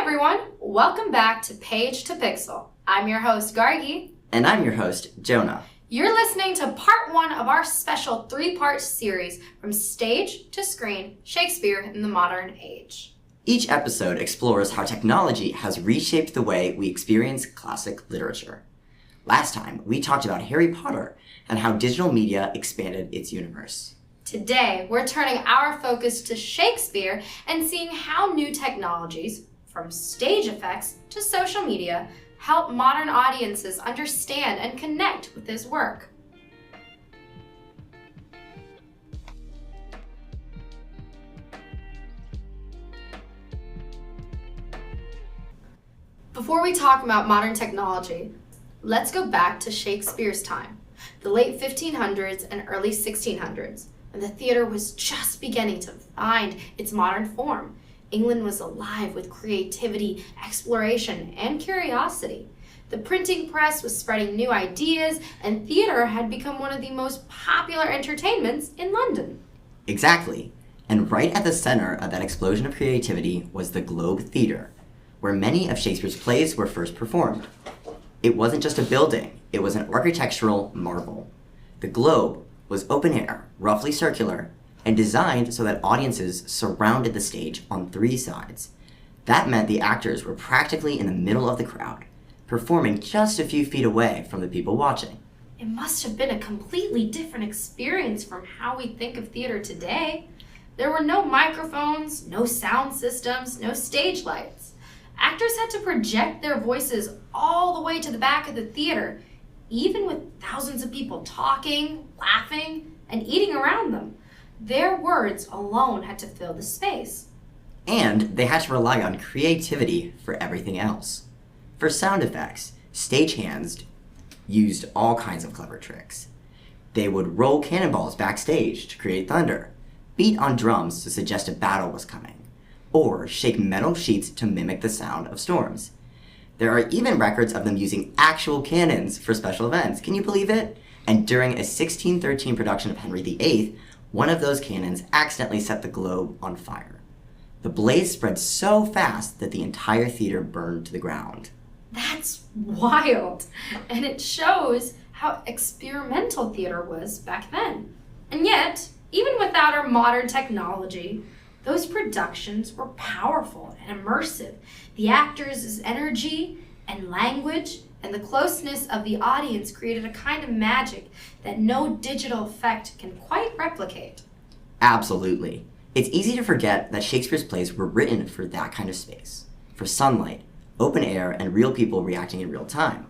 everyone, welcome back to Page to Pixel. I'm your host, Gargi. And I'm your host, Jonah. You're listening to part one of our special three-part series, From Stage to Screen, Shakespeare in the Modern Age. Each episode explores how technology has reshaped the way we experience classic literature. Last time, we talked about Harry Potter and how digital media expanded its universe. Today, we're turning our focus to Shakespeare and seeing how new technologies, from stage effects to social media, help modern audiences understand and connect with his work. Before we talk about modern technology, let's go back to Shakespeare's time, the late 1500s and early 1600s, when the theater was just beginning to find its modern form. England was alive with creativity, exploration, and curiosity. The printing press was spreading new ideas, and theater had become one of the most popular entertainments in London. Exactly. And right at the center of that explosion of creativity was the Globe Theatre, where many of Shakespeare's plays were first performed. It wasn't just a building, it was an architectural marvel. The Globe was open air, roughly circular, and designed so that audiences surrounded the stage on three sides. That meant the actors were practically in the middle of the crowd, performing just a few feet away from the people watching. It must have been a completely different experience from how we think of theater today. There were no microphones, no sound systems, no stage lights. Actors had to project their voices all the way to the back of the theater, even with thousands of people talking, laughing, and eating around them. Their words alone had to fill the space. And they had to rely on creativity for everything else. For sound effects, stagehands used all kinds of clever tricks. They would roll cannonballs backstage to create thunder, beat on drums to suggest a battle was coming, or shake metal sheets to mimic the sound of storms. There are even records of them using actual cannons for special events. Can you believe it? And during a 1613 production of Henry VIII, one of those cannons accidentally set the Globe on fire. The blaze spread so fast that the entire theater burned to the ground. That's wild, and it shows how experimental theater was back then. And yet, even without our modern technology, those productions were powerful and immersive. The actors' energy and language and the closeness of the audience created a kind of magic that no digital effect can quite replicate. Absolutely. It's easy to forget that Shakespeare's plays were written for that kind of space, for sunlight, open air, and real people reacting in real time.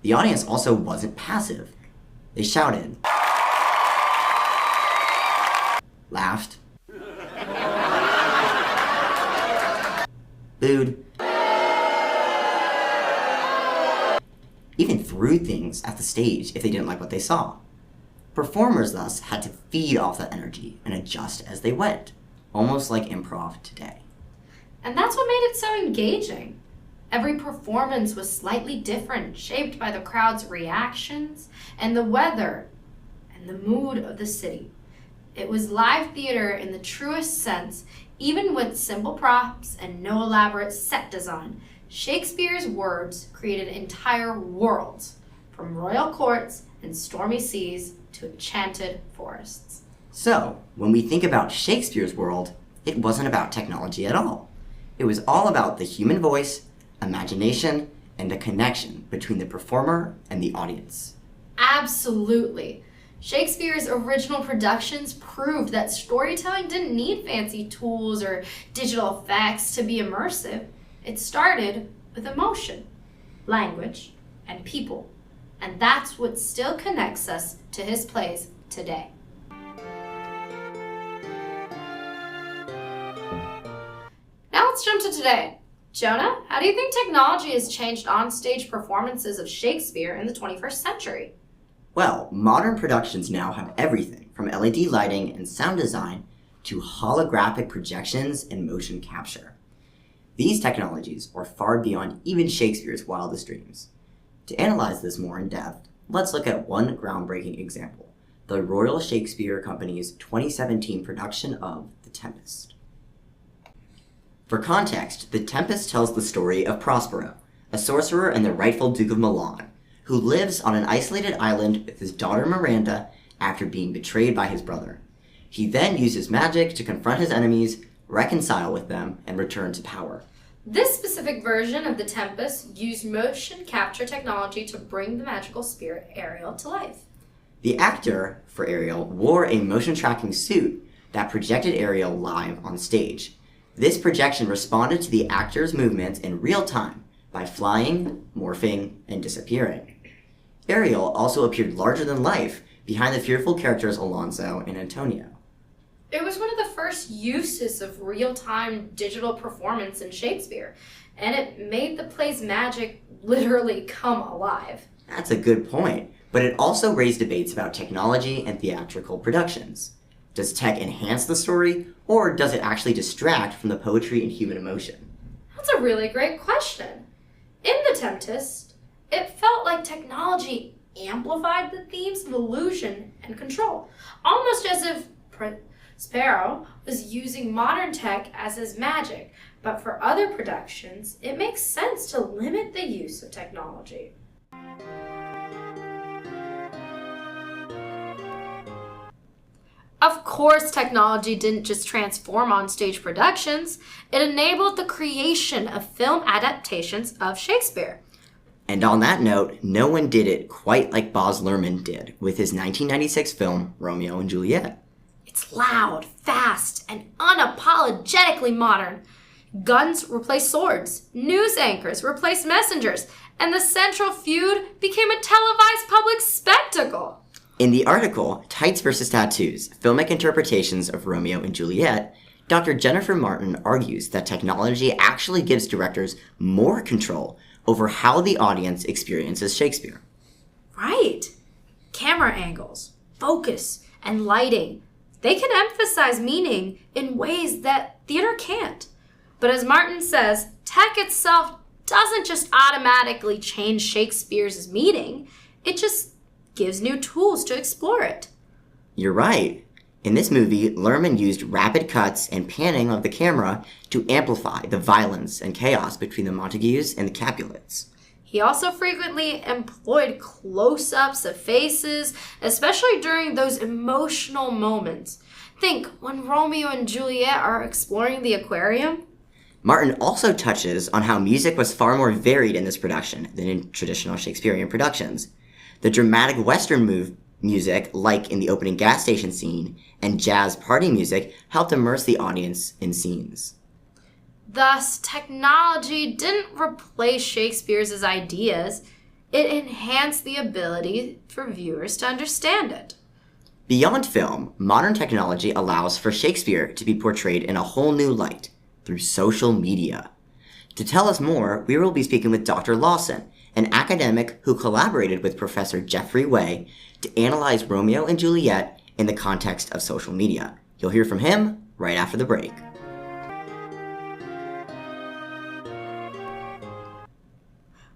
The audience also wasn't passive. They shouted, laughed, booed, even threw things at the stage if they didn't like what they saw. Performers thus had to feed off that energy and adjust as they went, almost like improv today. And that's what made it so engaging. Every performance was slightly different, shaped by the crowd's reactions and the weather and the mood of the city. It was live theater in the truest sense, even with simple props and no elaborate set design. Shakespeare's words created entire worlds, from royal courts and stormy seas to enchanted forests. So, when we think about Shakespeare's world, it wasn't about technology at all. It was all about the human voice, imagination, and a connection between the performer and the audience. Absolutely. Shakespeare's original productions proved that storytelling didn't need fancy tools or digital effects to be immersive. It started with emotion, language, and people. And that's what still connects us to his plays today. Now let's jump to today. Jonah, how do you think technology has changed on-stage performances of Shakespeare in the 21st century? Well, modern productions now have everything from LED lighting and sound design to holographic projections and motion capture. These technologies are far beyond even Shakespeare's wildest dreams. To analyze this more in depth, let's look at one groundbreaking example, the Royal Shakespeare Company's 2017 production of The Tempest. For context, The Tempest tells the story of Prospero, a sorcerer and the rightful Duke of Milan, who lives on an isolated island with his daughter Miranda after being betrayed by his brother. He then uses magic to confront his enemies, reconcile with them, and return to power. This specific version of The Tempest used motion capture technology to bring the magical spirit Ariel to life. The actor for Ariel wore a motion tracking suit that projected Ariel live on stage. This projection responded to the actor's movements in real time by flying, morphing, and disappearing. Ariel also appeared larger than life behind the fearful characters Alonso and Antonio. It was one of the first uses of real-time digital performance in Shakespeare, and it made the play's magic literally come alive. That's a good point, but it also raised debates about technology and theatrical productions. Does tech enhance the story, or does it actually distract from the poetry and human emotion? That's a really great question. In The Tempest, it felt like technology amplified the themes of illusion and control, almost as if Prospero was using modern tech as his magic, but for other productions, it makes sense to limit the use of technology. Of course, technology didn't just transform on-stage productions. It enabled the creation of film adaptations of Shakespeare. And on that note, no one did it quite like Baz Luhrmann did with his 1996 film, Romeo and Juliet. It's loud, fast, and unapologetically modern. Guns replaced swords, news anchors replaced messengers, and the central feud became a televised public spectacle. In the article, Tights vs. Tattoos, Filmic Interpretations of Romeo and Juliet, Dr. Jennifer Martin argues that technology actually gives directors more control over how the audience experiences Shakespeare. Right. Camera angles, focus, and lighting. They can emphasize meaning in ways that theater can't. But as Martin says, tech itself doesn't just automatically change Shakespeare's meaning. It just gives new tools to explore it. You're right. In this movie, Luhrmann used rapid cuts and panning of the camera to amplify the violence and chaos between the Montagues and the Capulets. He also frequently employed close-ups of faces, especially during those emotional moments. Think when Romeo and Juliet are exploring the aquarium. Martin also touches on how music was far more varied in this production than in traditional Shakespearean productions. The dramatic Western music, like in the opening gas station scene, and jazz party music helped immerse the audience in scenes. Thus, technology didn't replace Shakespeare's ideas. It enhanced the ability for viewers to understand it. Beyond film, modern technology allows for Shakespeare to be portrayed in a whole new light through social media. To tell us more, we will be speaking with Dr. Lawson, an academic who collaborated with Professor Jeffrey Way to analyze Romeo and Juliet in the context of social media. You'll hear from him right after the break.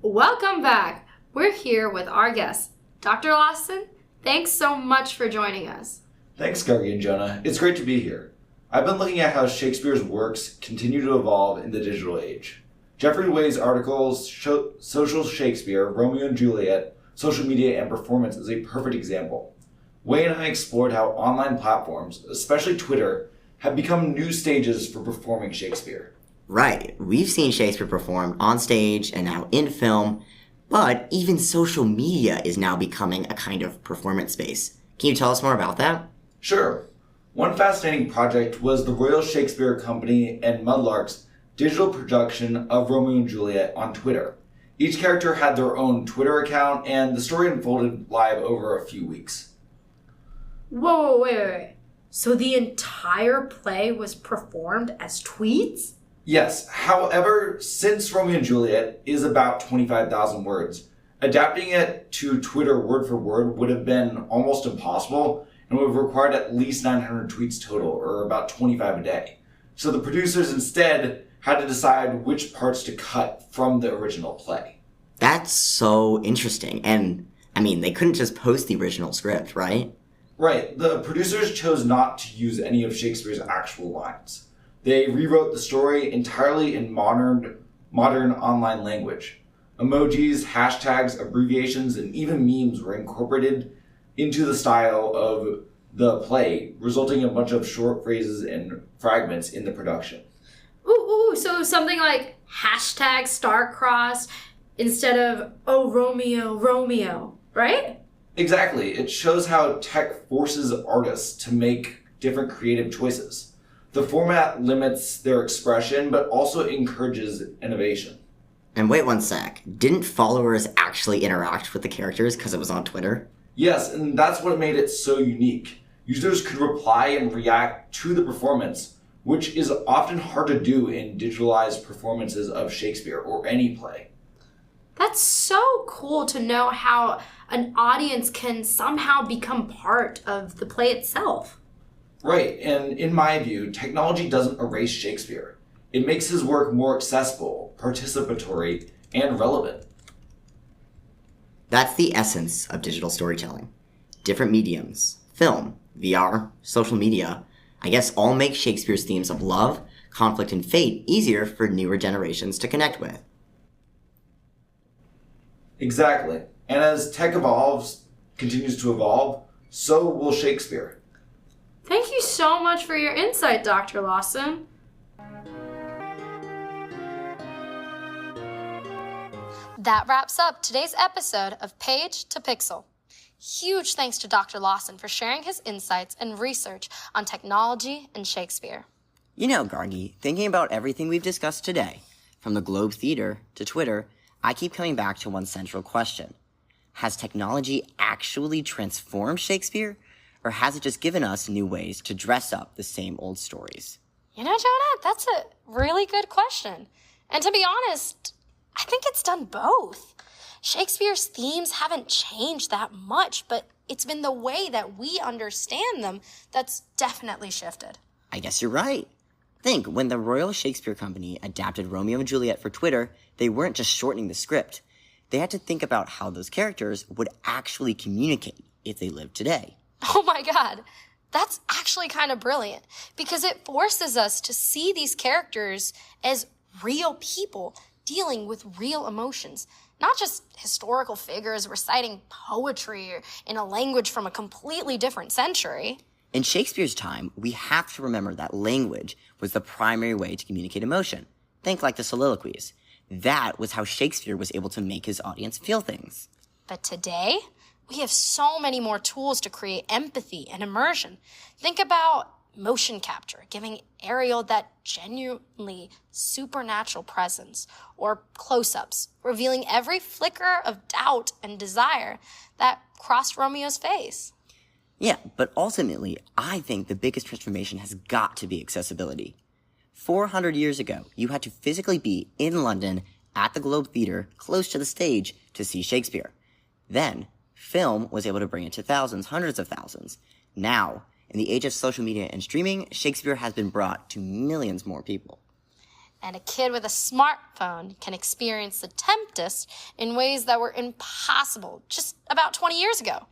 Welcome back. We're here with our guest, Dr. Lawson. Thanks so much for joining us. Thanks, Gargi and Jonah. It's great to be here. I've been looking at how Shakespeare's works continue to evolve in the digital age. Jeffrey Way's articles, Social Shakespeare, Romeo and Juliet, Social Media and Performance is a perfect example. Way and I explored how online platforms, especially Twitter, have become new stages for performing Shakespeare. Right, we've seen Shakespeare performed on stage and now in film, but even social media is now becoming a kind of performance space. Can you tell us more about that? Sure. One fascinating project was the Royal Shakespeare Company and Mudlark's digital production of Romeo and Juliet on Twitter. Each character had their own Twitter account, and the story unfolded live over a few weeks. Whoa, wait. So the entire play was performed as tweets? Yes, however, since Romeo and Juliet is about 25,000 words, adapting it to Twitter word for word would have been almost impossible and would have required at least 900 tweets total, or about 25 a day. So the producers instead had to decide which parts to cut from the original play. That's so interesting. And, they couldn't just post the original script, right? Right. The producers chose not to use any of Shakespeare's actual lines. They rewrote the story entirely in modern online language. Emojis, hashtags, abbreviations, and even memes were incorporated into the style of the play, resulting in a bunch of short phrases and fragments in the production. So something like hashtag star-crossed instead of, oh, Romeo, Romeo, right? Exactly. It shows how tech forces artists to make different creative choices. The format limits their expression, but also encourages innovation. And wait one sec, didn't followers actually interact with the characters because it was on Twitter? Yes, and that's what made it so unique. Users could reply and react to the performance, which is often hard to do in digitalized performances of Shakespeare or any play. That's so cool to know how an audience can somehow become part of the play itself. Right, and in my view, technology doesn't erase Shakespeare. It makes his work more accessible, participatory, and relevant. That's the essence of digital storytelling. Different mediums, film, VR, social media, I guess all make Shakespeare's themes of love, conflict, and fate easier for newer generations to connect with. Exactly. And as tech continues to evolve, so will Shakespeare. Thank you so much for your insight, Dr. Lawson. That wraps up today's episode of Page to Pixel. Huge thanks to Dr. Lawson for sharing his insights and research on technology and Shakespeare. You know, Gargi, thinking about everything we've discussed today, from the Globe Theater to Twitter, I keep coming back to one central question. Has technology actually transformed Shakespeare, or has it just given us new ways to dress up the same old stories? You know, Jonah, that's a really good question. And to be honest, I think it's done both. Shakespeare's themes haven't changed that much, but it's been the way that we understand them that's definitely shifted. I guess you're right. Think, when the Royal Shakespeare Company adapted Romeo and Juliet for Twitter, they weren't just shortening the script. They had to think about how those characters would actually communicate if they lived today. Oh my God, that's actually kind of brilliant because it forces us to see these characters as real people dealing with real emotions, not just historical figures reciting poetry in a language from a completely different century. In Shakespeare's time, we have to remember that language was the primary way to communicate emotion. Think like the soliloquies. That was how Shakespeare was able to make his audience feel things. But today, we have so many more tools to create empathy and immersion. Think about motion capture, giving Ariel that genuinely supernatural presence, or close-ups, revealing every flicker of doubt and desire that crossed Romeo's face. Yeah, but ultimately, I think the biggest transformation has got to be accessibility. 400 years ago, you had to physically be in London at the Globe Theater, close to the stage, to see Shakespeare. Then, film was able to bring it to thousands, hundreds of thousands. Now, in the age of social media and streaming, Shakespeare has been brought to millions more people. And a kid with a smartphone can experience The Tempest in ways that were impossible just about 20 years ago.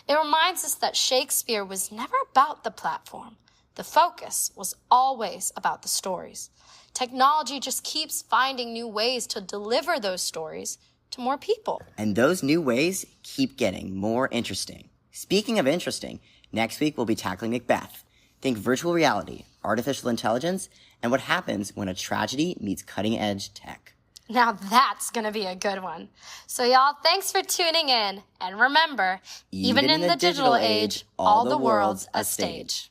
It reminds us that Shakespeare was never about the platform. The focus was always about the stories. Technology just keeps finding new ways to deliver those stories to more people. And those new ways keep getting more interesting. Speaking of interesting, next week we'll be tackling Macbeth. Think virtual reality, artificial intelligence, and what happens when a tragedy meets cutting-edge tech. Now that's gonna be a good one. So y'all, thanks for tuning in. And remember, even in the digital age, all the world's a stage.